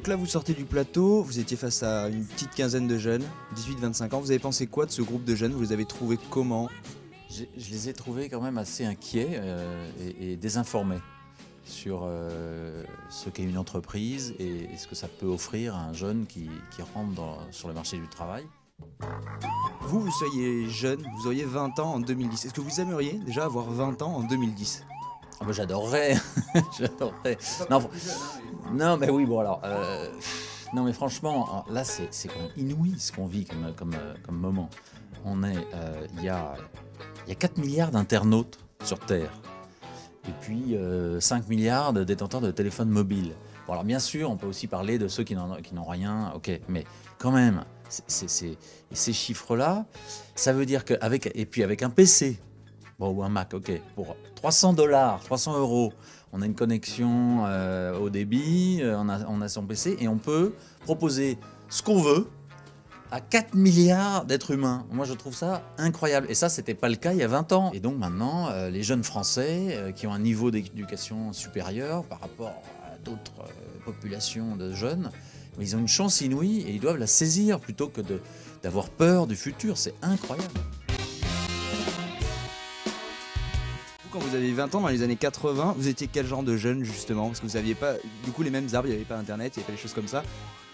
Donc là, vous sortez du plateau, vous étiez face à une petite quinzaine de jeunes, 18-25 ans. Vous avez pensé quoi de ce groupe de jeunes? Vous les avez trouvés comment? Je les ai trouvés quand même assez inquiets et désinformés sur ce qu'est une entreprise et ce que ça peut offrir à un jeune qui rentre sur le marché du travail. Vous soyez jeune, vous auriez 20 ans en 2010. Est-ce que vous aimeriez déjà avoir 20 ans en 2010? Ah ben, j'adorerais, j'adorerais. Non, mais oui, bon alors, non mais franchement, là c'est quand même inouï ce qu'on vit comme moment. Il y a 4 milliards d'internautes sur Terre. Et puis 5 milliards de détenteurs de téléphones mobiles. Bon alors bien sûr, on peut aussi parler de ceux qui n'ont rien, ok, mais quand même, ces chiffres-là, ça veut dire avec un PC, bon, ou un Mac, ok, pour 300 $, 300 €, on a une connexion au débit, on a son PC et on peut proposer ce qu'on veut à 4 milliards d'êtres humains. Moi, je trouve ça incroyable. Et ça, c'était pas le cas il y a 20 ans. Et donc maintenant, les jeunes Français qui ont un niveau d'éducation supérieur par rapport à d'autres populations de jeunes, ils ont une chance inouïe et ils doivent la saisir plutôt que d'avoir peur du futur. C'est incroyable. Quand vous avez 20 ans, dans les années 80, vous étiez quel genre de jeune justement? Parce que vous n'aviez pas du coup les mêmes arbres, il n'y avait pas internet, il n'y avait pas des choses comme ça.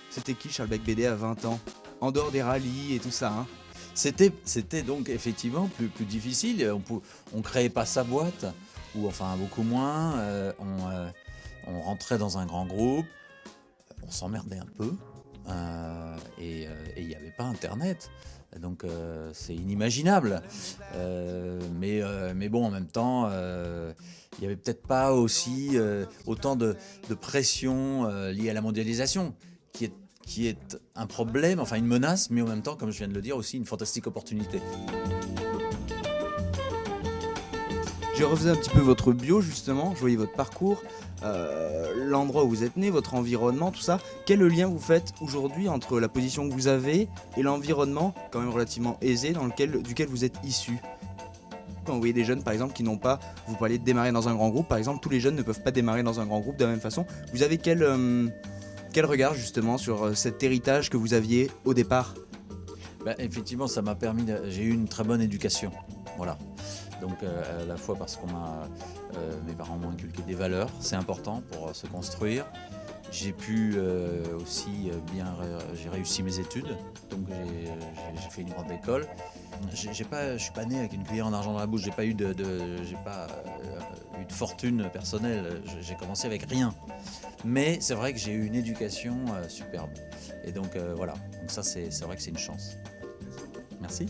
C'était qui Charles Becbédé à 20 ans? En dehors des rallyes et tout ça, hein. C'était donc effectivement plus difficile. On créait pas sa boîte, ou enfin beaucoup moins. On rentrait dans un grand groupe, on s'emmerdait un peu, et il n'y avait pas Internet. Donc c'est inimaginable. Mais bon, en même temps, il n'y avait peut-être pas aussi autant de pression liée à la mondialisation, qui est un problème, enfin une menace, mais en même temps, comme je viens de le dire, aussi une fantastique opportunité. J'ai refait un petit peu votre bio justement, je voyais votre parcours, l'endroit où vous êtes né, votre environnement, tout ça. Quel lien vous faites aujourd'hui entre la position que vous avez et l'environnement, quand même relativement aisé, duquel vous êtes issu? Quand vous voyez des jeunes par exemple qui n'ont pas, vous parlez de démarrer dans un grand groupe, par exemple tous les jeunes ne peuvent pas démarrer dans un grand groupe de la même façon. Vous avez quel regard justement sur cet héritage que vous aviez au départ? Effectivement, ça m'a permis, j'ai eu une très bonne éducation, voilà. Donc à la fois parce que mes parents m'ont inculqué des valeurs, c'est important pour se construire. J'ai pu aussi j'ai réussi mes études, donc j'ai fait une grande école. Je suis pas né avec une cuillère en argent dans la bouche, j'ai pas eu de fortune personnelle, j'ai commencé avec rien. Mais c'est vrai que j'ai eu une éducation superbe. Et donc voilà, donc ça c'est vrai que c'est une chance. Merci.